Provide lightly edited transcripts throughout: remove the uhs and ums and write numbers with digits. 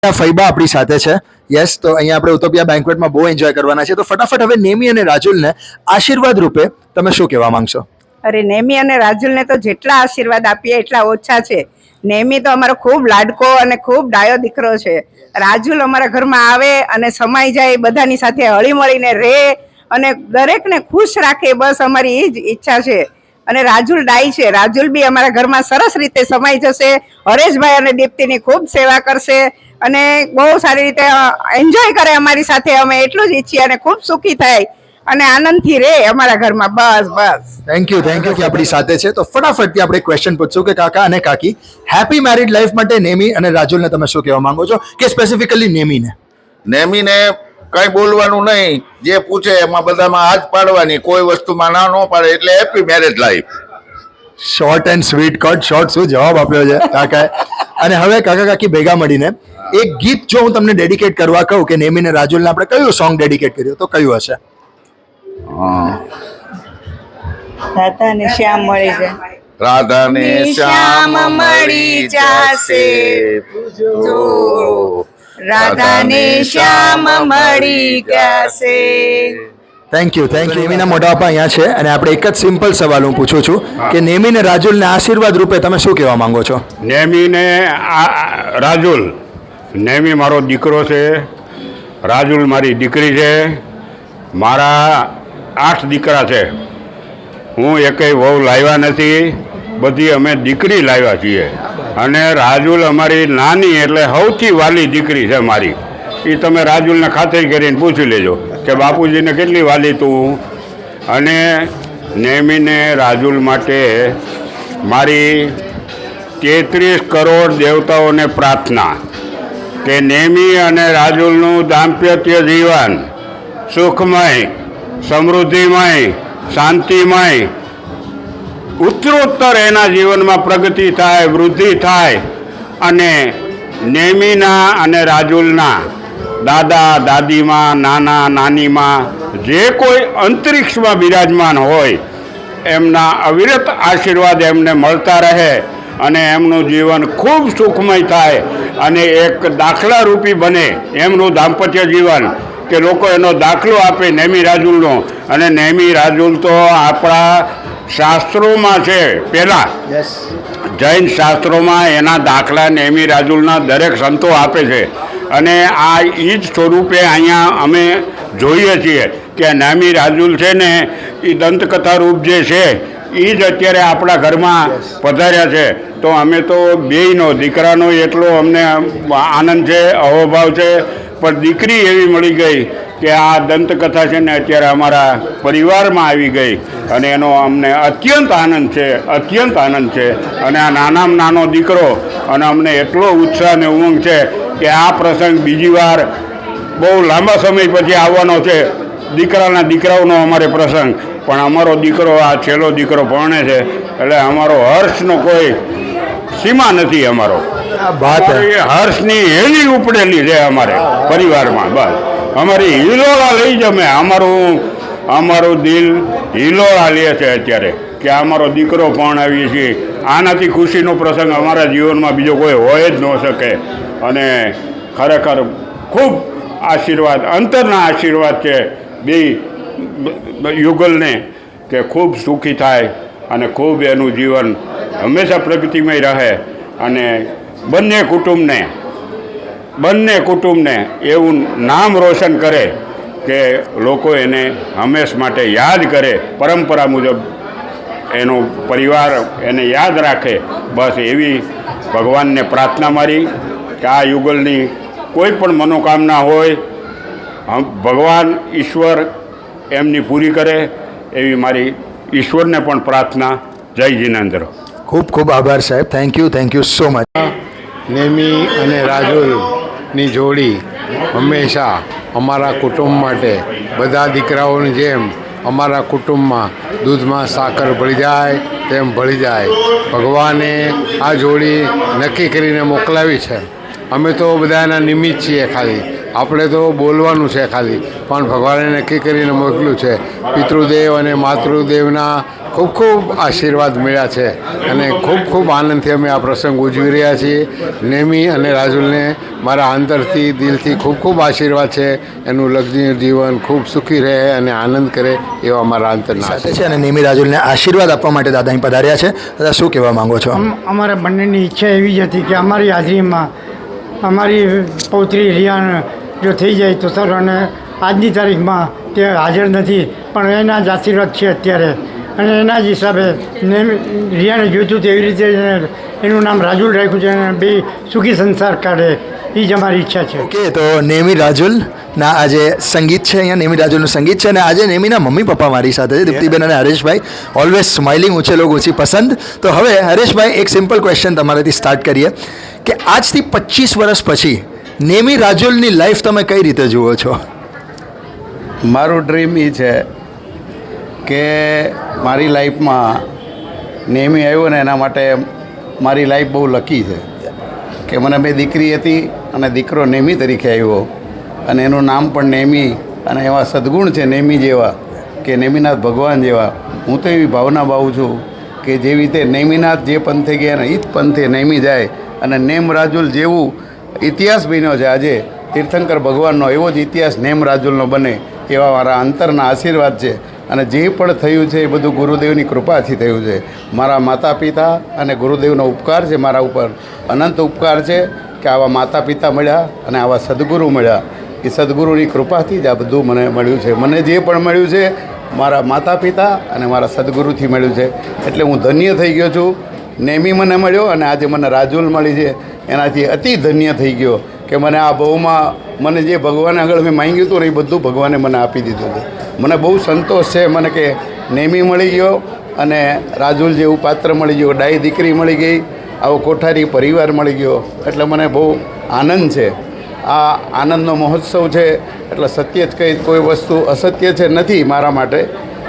ફૈબા આપણી સાથે છે. યસ, તો અહીંયા આપણે ઉતોપિયા બેન્ક્વેટમાં બહુ એન્જોય કરવાના છે. તો ફટાફટ હવે નેમી અને રાજુલને આશીર્વાદ રૂપે તમે શું કહેવા માંગશો? અરે નેમી અને રાજુલને તો જેટલા આશીર્વાદ આપીએ એટલા ઓછા છે. નેમી તો અમારો ખૂબ લાડકો અને ખૂબ ડાયો દીકરો છે. રાજુલ અમારા ઘરમાં આવે અને સમાઈ જાય, બધાની સાથે હળી મળીને રહે અને દરેકને ખુશ રાખે, બસ અમારી એ જ ઈચ્છા છે. અને રાજુલ ડાઈ છે. રાજુલ બી અમારા ઘરમાં સરસ રીતે સમાઈ જશે. હરેશભાઈ અને દીપ્તિની ખૂબ સેવા કરશે અને બહુ સારી રીતે એન્જોય કરે અમારી સાથે. અમે એટલું જ ઈચ્છીએ અને ખૂબ સુખી થાય અને આનંદથી રહે અમારા ઘરમાં. બસ. થેન્ક યુ કે આપણી સાથે છે. તો ફટાફટથી આપણે ક્વેશ્ચન પૂછશું કે કાકા અને કાકી, હેપી મેરિડ લાઈફ માટે નેમી અને રાજુલને તમે શું કહેવા માંગો છો, કે સ્પેસિફિકલી નેમીને? નેમીને કઈ બોલવાનું નહીં, જે પૂછે એમાં બધામાં હાથ પાડવાની, કોઈ વસ્તુમાં ના ન પાડે, એટલે happy marriage life. Short and sweet cut. Short શું જવાબ આપ્યો છે કાકાએ. અને હવે કાકા કાકી ભેગા મળીને એક ગીત જો હું તમને ડેડિકેટ કરવા કહું કે નેમી ને રાજુલને આપણે કયું સોંગ ડેડિકેટ કર્યું, તો કયું હશે? રાધા ને શ્યામ મળી જાય. રાધાને શ્યામ મળી જશે, રાધાને શ્યામ મળી જશે. Thank you. નેમીના મોઢા પર અહીંયા છે અને આપણે એક જ સિમ્પલ સવાલ હું પૂછું છું કે નેમી ને રાજુલને આશીર્વાદ રૂપે તમે શું કહેવા માંગો છો? નેમીને રાજુલ, નેમી મારો દીકરો છે, રાજુલ મારી દીકરી છે. મારા 8 દીકરા છે. હું એકેય વહુ લાવ્યા નથી, બધી અમે દીકરી લાવ્યા છીએ. અને રાજુલ અમારી નાની એટલે સૌથી વાલી દીકરી છે મારી. એ તમે રાજુલને ખાતરી કરીને પૂછી લેજો કે બાપુજીને કેટલી વાલી તું. અને નેમીને રાજુલ માટે મારી 33 કરોડ દેવતાઓને પ્રાર્થના કે નેમી અને રાજુલનું દાંપત્ય જીવન સુખમય, સમૃદ્ધિમય, શાંતિમય, ઉત્તરોત્તર એના જીવનમાં પ્રગતિ થાય, વૃદ્ધિ થાય. અને નેમીના અને રાજુલના દાદા દાદીમાં, નાના નાનીમાં જે કોઈ અંતરિક્ષમાં બિરાજમાન હોય એમના અવિરત આશીર્વાદ એમને મળતા રહે અને એમનું જીવન ખૂબ સુખમય થાય અને એક દાખલારૂપી બને એમનું દાંપત્ય જીવન, કે લોકો એનો દાખલો આપે નેમી રાજુલનો. અને નેમી રાજુલ તો આપણા શાસ્ત્રોમાં છે, પહેલાં જૈન શાસ્ત્રોમાં એના દાખલા નેમી રાજુલના દરેક સંતો આપે છે. અને આ એ જ સ્વરૂપે અહીંયા અમે જોઈએ છીએ કે નેમી રાજુલ છે ને એ દંતકથા રૂપ જે છે એ જ અત્યારે આપણા ઘરમાં પધાર્યા છે. તો અમે તો બેયનો, દીકરાનો એટલો અમને આનંદ છે, અહોભાવ છે, પણ દીકરી એવી મળી ગઈ કે આ દંતકથા છે ને અત્યારે અમારા પરિવારમાં આવી ગઈ અને એનો અમને અત્યંત આનંદ છે, અત્યંત આનંદ છે. અને આ નાનામાં નાનો દીકરો, અને અમને એટલો ઉત્સાહ અને ઉમંગ છે કે આ પ્રસંગ બીજી વાર બહુ લાંબા સમય પછી આવવાનો છે. દીકરાઓનો અમારે પ્રસંગ, પણ અમારો દીકરો આ છેલ્લો દીકરો પરણે છે એટલે અમારો હર્ષનો કોઈ સીમા નથી. અમારો હર્ષની હેલી ઉપડેલી છે અમારે પરિવારમાં. બસ અમારી હિલોળા લઈ જમે, અમારું દિલ હિલોળા લે છે અત્યારે કે અમારો દીકરો પણ આવીએ છીએ. આનાથી ખુશીનો પ્રસંગ અમારા જીવનમાં બીજો કોઈ હોય જ ન શકે. અને ખરેખર ખૂબ આશીર્વાદ, અંતરના આશીર્વાદ છે બે યુગલને કે ખૂબ સુખી થાય અને ખૂબ એનું જીવન હંમેશા પ્રગતિમય રહે. અને બંને કુટુંબને એવું નામ રોશન કરે કે લોકો એને હંમેશ માટે યાદ કરે, પરંપરા મુજબ એનો પરિવાર એને યાદ રાખે. બસ એવી ભગવાનને પ્રાર્થના મારી કે આ યુગલની કોઈ પણ મનોકામના હોય ભગવાન ઈશ્વર એમની પૂરી કરે, એવી મારી ઈશ્વરને પણ પ્રાર્થના. જય જિનેન્દ્ર. ખૂબ ખૂબ આભાર સાહેબ. Thank you so much. Nemi અને રાજુલની જોડી હંમેશા અમારા કુટુંબ માટે, બધા દીકરાઓની જેમ અમારા કુટુંબમાં દૂધમાં સાકર ભળી જાય તેમ ભળી જાય. ભગવાને આ જોડી નક્કી કરીને મોકલાવી છે. અમે તો બધાના નિમિત્ત છીએ ખાલી, આપણે તો બોલવાનું છે ખાલી, પણ ભગવાને નક્કી કરીને મોકલ્યું છે. પિતૃદેવ અને માતૃદેવના ખૂબ ખૂબ આશીર્વાદ મળ્યા છે અને ખૂબ ખૂબ આનંદથી અમે આ પ્રસંગ ઉજવી રહ્યા છીએ. નેમી અને રાજુલને મારા અંતરથી દિલથી ખૂબ ખૂબ આશીર્વાદ છે. એનું લગ્ન જીવન ખૂબ સુખી રહે અને આનંદ કરે એવા મારા અંતરના સાથે છે અને નેમી રાજુલને આશીર્વાદ આપવા માટે દાદા અહીં પધાર્યા છે. દાદા શું કહેવા માંગો છો? અમારા બંનેની ઈચ્છા એવી જ હતી કે અમારી હાજરીમાં અમારી પૌત્રી રિયાન જો થઈ જાય તો સર, અને આજની તારીખમાં તે હાજર નથી પણ એના જ આશીર્વાદ છે અત્યારે, અને એના જ હિસાબે રિયાને જોઈતું તેવી રીતે એનું નામ રાજુલ રાખ્યું છે અને બે સુખી સંસાર કાઢે એ જ અમારી ઈચ્છા છે. ઓકે, તો નેમી રાજુલના આજે સંગીત છે, અહીંયા નેમી રાજુલનું સંગીત છે અને આજે નેમીના મમ્મી પપ્પા મારી સાથે છે, દીપ્તિબેન અને હરેશભાઈ. ઓલવેઝ સ્માઇલિંગ, ઊંચે લોગ ઊંચી પસંદ. તો હવે હરેશભાઈ એક સિમ્પલ ક્વેશ્ચન તમારાથી સ્ટાર્ટ કરીએ કે આજથી 25 વર્ષ પછી નેમી રાજુલની લાઈફ તમે કઈ રીતે જુઓ છો? મારું ડ્રીમ એ છે કે મારી લાઈફમાં નેમી આવ્યો ને એના માટે મારી લાઈફ બહુ લકી છે કે મને બે દીકરી હતી અને દીકરો નેમી તરીકે આવ્યો અને એનું નામ પણ નેમી, અને એવા સદ્ગુણ છે નેમી જેવા કે નેમિનાથ ભગવાન જેવા. હું તો એવી ભાવના ભાવું છું કે જેવી રીતે નેમિનાથ જે પંથે ગયા ને એ જ પંથે નેમી જાય, અને નેમ રાજુલ જેવું ઇતિહાસ બન્યો છે આજે તીર્થંકર ભગવાનનો, એવો જ ઇતિહાસ નેમ રાજુલનો બને એવા મારા અંતરના આશીર્વાદ છે. અને જે પણ થયું છે એ બધું ગુરુદેવની કૃપાથી થયું છે. મારા માતા પિતા અને ગુરુદેવનો ઉપકાર છે મારા ઉપર, અનંત ઉપકાર છે કે આવા માતા પિતા મળ્યા અને આવા સદગુરુ મળ્યા. એ સદગુરુની કૃપાથી જ આ બધું મને મળ્યું છે. મને જે પણ મળ્યું છે મારા માતા પિતા અને મારા સદગુરુથી મળ્યું છે, એટલે હું ધન્ય થઈ ગયો છું. નેમી મને મળ્યો અને આજે મને રાજુલ મળી છે, એનાથી અતિ ધન્ય થઈ ગયો કે મને આ બહુમાં મને જે ભગવાને આગળ મેં માંગ્યું હતું ને એ બધું ભગવાને મને આપી દીધું છે. મને બહુ સંતોષ છે મને કે નેમી મળી ગયો અને રાજુલ જેવું પાત્ર મળી ગયો, ડાઈ દીકરી મળી ગઈ, આવો કોઠારી પરિવાર મળી ગયો, એટલે મને બહુ આનંદ છે. આ આનંદનો મહોત્સવ છે એટલે સત્ય જ કંઈ કોઈ વસ્તુ અસત્ય છે નથી મારા માટે,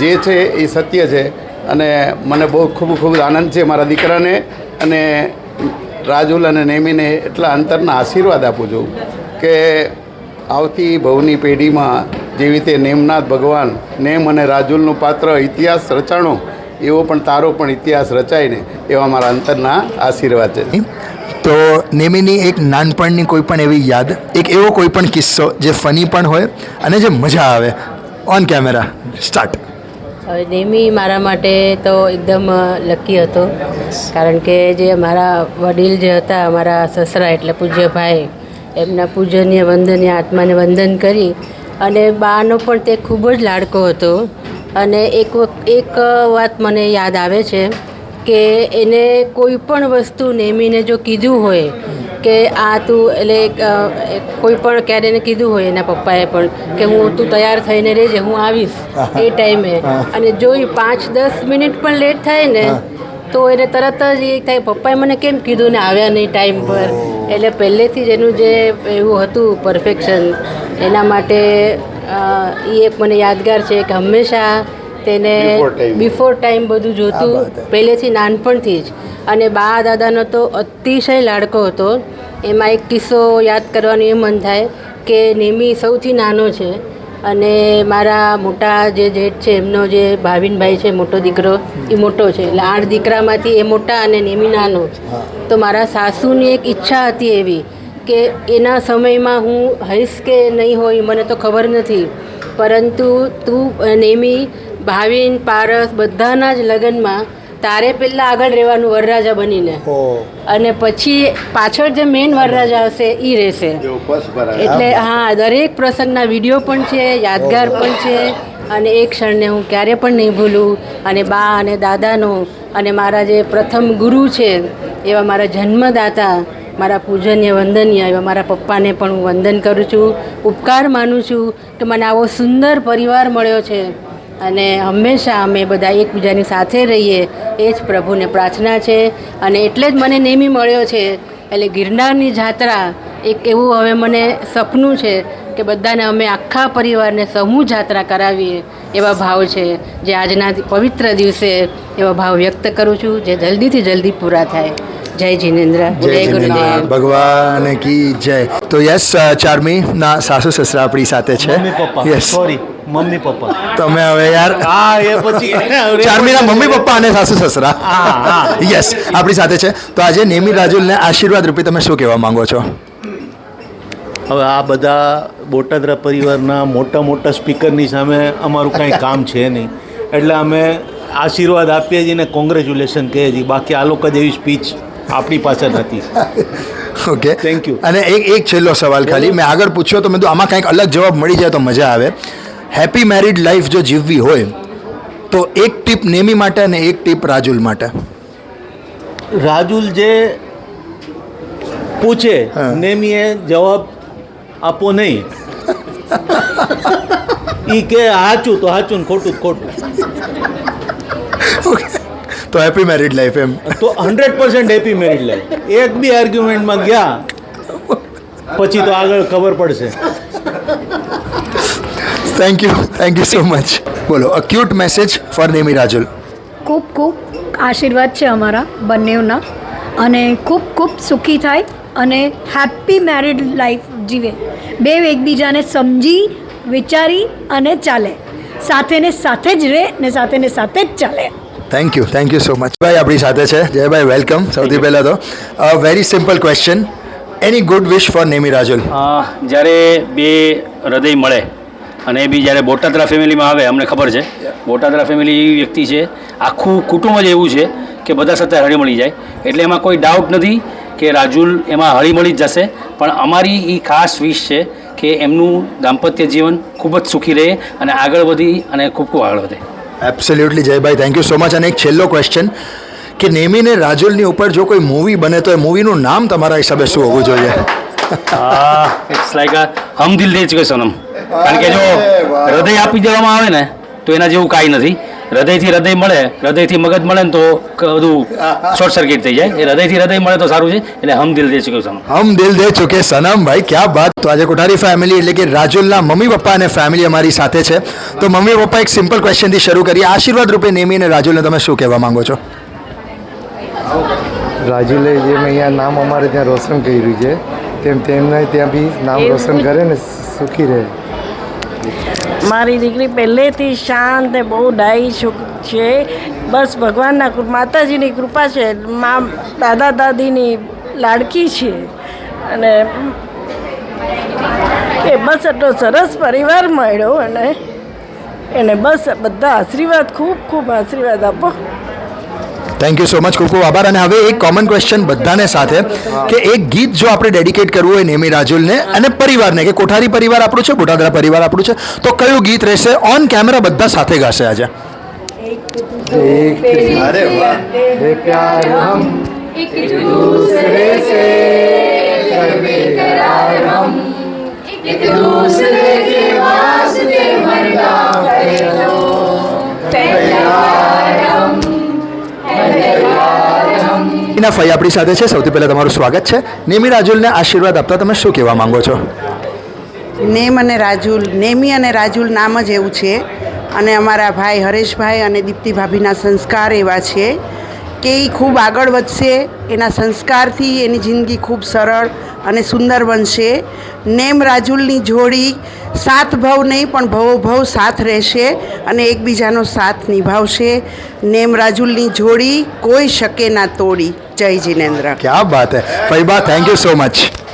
જે છે એ સત્ય છે. અને મને બહુ ખૂબ ખૂબ આનંદ છે મારા દીકરાને અને રાજુલ અને નેમીને એટલા અંતરના આશીર્વાદ આપું છું કે આવતી ભવની પેઢીમાં જેવી રીતે નેમનાથ ભગવાન નેમ અને રાજુલનું પાત્ર ઇતિહાસ રચાણો એવો પણ તારો પણ ઇતિહાસ રચાય ને એવા મારા અંતરના આશીર્વાદ છે. તો નેમીની એક નાનપણની કોઈ પણ એવી યાદ, એક એવો કોઈ પણ કિસ્સો જે ફની પણ હોય અને જે મજા આવે, ઓન કેમેરા સ્ટાર્ટ. હવે નેમી મારા માટે તો એકદમ લકી હતો, કારણ કે જે મારા વડીલ જે હતા, મારા સસરા એટલે પૂજ્ય ભાઈ, એમના પૂજનીય વંદનીય આત્માને વંદન કરી અને બાનો પણ તે ખૂબ જ લાડકો હતો. અને એક વાત મને યાદ આવે છે કે એને કોઈ પણ વસ્તુ નેમીને જો કીધું હોય કે આ તું, એટલે કોઈ પણ ક્યારે એને કીધું હોય એના પપ્પાએ પણ કે તું તૈયાર થઈને રહેજે, હું આવીશ એ ટાઈમે, અને જો એ 5-10 મિનિટ પણ લેટ થાય ને તો એને તરત જ એ થાય પપ્પાએ મને કેમ કીધું ને આવ્યા નહીં ટાઈમ પર. એટલે પહેલેથી જ એનું જે એવું હતું પરફેક્શન, એના માટે એ એક મને યાદગાર છે કે હંમેશા તેને બિફોર ટાઈમ બધું જોતું, પહેલેથી નાનપણથી જ. અને બા દાદાનો તો અતિશય લાડકો હતો. એમાં એક કિસ્સો યાદ કરવાનું એ મન થાય કે નેમી સૌથી નાનો છે અને મારા મોટા જે જેઠ છે એમનો જે ભાવિનભાઈ છે મોટો દીકરો, એ મોટો છે, એટલે 8 દીકરામાંથી એ મોટા અને નેમી નાનો. તો મારા સાસુની એક ઈચ્છા હતી એવી કે એના સમયમાં હું હઈશ કે નહીં હોય મને તો ખબર નથી, પરંતુ તું નેમી, ભાવિન, પારસ બધાના જ લગ્નમાં તારે પહેલાં આગળ રહેવાનું વરરાજા બનીને, અને પછી પાછળ જે મેઇન વરરાજા હશે એ રહેશે. એટલે હા, દરેક પ્રસંગના વિડીયો પણ છે, યાદગાર પણ છે, અને એ ક્ષણને હું ક્યારે પણ નહીં ભૂલું. અને બા અને દાદાનો અને મારા જે પ્રથમ ગુરુ છે એવા મારા જન્મદાતા, મારા પૂજનીય વંદનીય એવા મારા પપ્પાને પણ હું વંદન કરું છું, ઉપકાર માનું છું કે મને આવો સુંદર પરિવાર મળ્યો છે. અને હંમેશા અમે બધા એકબીજાની સાથે રહીએ એ જ પ્રભુને પ્રાર્થના છે. અને એટલે જ મને નેમી મળ્યો છે. એટલે ગિરનારની જાત્રા એક એવું હવે મને સપનું છે કે બધાને અમે આખા પરિવારને સમૂહ જાત્રા કરાવીએ એવા ભાવ છે, જે આજના પવિત્ર દિવસે એવા ભાવ વ્યક્ત કરું છું, જે જલ્દીથી જલ્દી પૂરા થાય. જય જિનેન્દ્ર, જય ગુરુદેવ ભગવાન કી જય. તો યસ, ચાર્મી ના સાસુ સસરા આપણી સાથે છે. Mummy papa, yes, sorry, mummy papa. તમે હવે યાર હા એ પછી ચાર્મીના મમ્મી પપ્પા અને સાસુ સસરા. યસ, આપણી સાથે છે. તો આજે નેમી રાજુલને આશીર્વાદ રૂપે તમે શું કહેવા માંગો છો? હવે આ બધા બોટાદરા પરિવારના મોટા મોટા સ્પીકરની સામે અમારું કાંઈ કામ છે નહીં, એટલે અમે આશીર્વાદ આપીએ છીએ ને કોંગ્રેચ્યુલેશન કહીએ છીએ. બાકી આ લોકો જેવી સ્પીચ આપણી પાસે નથી. Okay, Thank you. અને એક છેલ્લો સવાલ ખાલી મેં આગળ પૂછ્યો તો મેં તો આમાં કંઈક અલગ જવાબ મળી જાય તો મજા આવે. હેપી મેરિડ લાઈફ જો જીવવી હોય તો એક ટીપ નેમી માટે અને એક ટીપ રાજુલ માટે. રાજુલ જે પૂછે નેમીએ જવાબ આપો નહીં. ઈ કે સાચું તો સાચું ને ખોટું તો ખોટું. તો હેપી મેરિડ લાઈફ એમ. તો 100% હેપી મેરિડ લાઈફ. એક બી આર્ગ્યુમેન્ટમાં ગયા પછી તો આગળ ખબર પડશે. Thank you so much. બોલો, a cute message for Nemi Rajul. ખૂબ ખૂબ આશીર્વાદ છે અમારા બંનેના, અને ખૂબ ખૂબ સુખી થાય અને હેપી મેરિડ લાઈફ જીવે. બે એકબીજાને સમજી વિચારી અને ચાલે, સાથે ને સાથે જ રહે ને સાથે ને સાથે જ ચાલે. Thank you so much. ભાઈ આપણી સાથે છે. જયભાઈ, વેલકમ. સૌથી પહેલાં તો વેરી સિમ્પલ ક્વેશ્ચન, એની ગુડ વિશ ફોર નેમી રાજુલ. જ્યારે બે હૃદય મળે અને એ બી જ્યારે બોટાદરા ફેમિલીમાં આવે, અમને ખબર છે બોટાદરા ફેમિલી એવી વ્યક્તિ છે, આખું કુટુંબ જ એવું છે કે બધા સાથે હળીમળી જાય, એટલે એમાં કોઈ ડાઉટ નથી કે રાજુલ એમાં હળીમળી જ જશે. પણ અમારી એ ખાસ વિશ છે કે એમનું દાંપત્ય જીવન ખૂબ જ સુખી રહે અને આગળ વધી અને ખૂબ ખૂબ આગળ વધે. Absolutely Jaybhai, thank you so much. અને એક છેલ્લો ક્વેશ્ચન કે નેમી ને રાજુલની ઉપર જો કોઈ મૂવી બને તો એ મૂવીનું નામ તમારા હિસાબે શું હોવું જોઈએ? ઇટ્સ લાઈક હમ દિલ દે ચુકે સનમ. કારણ કે જો હૃદય આપી દેવામાં આવે ને તો એના જેવું કાંઈ નથી. હૃદયથી હૃદય મળે, હૃદયથી મગજ મળે ને તો બધું શોર્ટ સર્કિટ થઈ જાય. એ હૃદયથી હૃદય મળે તો સારું છે, એટલે હમ દિલ દે ચુકે સનમ. હમ દિલ દે ચુકે સનમ. ભાઈ ક્યાં બાત. તો આજે કોઠારી ફેમિલી એટલે કે રાજુલના મમ્મી પપ્પા અને ફેમિલી અમારી સાથે છે. તો મમ્મી પપ્પા, એક સિમ્પલ ક્વેશ્ચનથી શરૂ કરીએ. આશીર્વાદ રૂપે નેમી અને રાજુલને તમે શું કહેવા માંગો છો? રાજુલે જેમ અહીંયા નામ અમારે ત્યાં રોશન કર્યું છે, તેમ તેમને ત્યાં બી નામ રોશન કરે ને સુખી રહે. મારી દીકરી પહેલેથી શાંત ને બહુ ડાયી છે. બસ ભગવાનના માતાજીની કૃપા છે. દાદા દાદીની લાડકી છે અને એ બસ એટલો સરસ પરિવાર મળ્યો અને એને બસ બધા આશીર્વાદ, ખૂબ ખૂબ આશીર્વાદ આપો. થેન્ક યુ સો મચ, ખૂબ ખૂબ આભાર. અને હવે એક કોમન ક્વેશ્ચન બધાને સાથે કે એક ગીત જો આપણે ડેડિકેટ કરવું હોય નેમી રાજુલને અને પરિવારને, કે કોઠારી પરિવાર આપણું છે, બોટાદરા પરિવાર આપણું છે, તો કયું ગીત રહેશે? ઓન કેમેરા બધા સાથે ગાશે આજે. अरे वाह, प्यार हम एक दूसरे से करते करार हम एक दूसरे के वास्ते मरना करो तैयार हम એના ફઈ આપણી સાથે છે. સૌથી પહેલાં તમારું સ્વાગત છે. નેમી રાજુલને આશીર્વાદ આપતા તમે શું કહેવા માંગો છો? નેમ અને રાજુલ, નેમી અને રાજુલ નામ જ એવું છે, અને અમારા ભાઈ હરેશભાઈ અને દીપ્તિ ભાભીના સંસ્કાર એવા છે કે એ ખૂબ આગળ વધશે. એના સંસ્કારથી એની જિંદગી ખૂબ સરળ અને સુંદર બનશે. નેમ રાજુલની જોડી સાત ભવ નહીં પણ ભવો ભવ સાથ રહેશે અને એકબીજાનો સાથ નિભાવશે. નેમ રાજુલની જોડી કોઈ શકે ના તોડી. જય જિનેન્દ્ર. ક્યાં બાત હે ફઈબા, થેન્ક યુ સો મચ.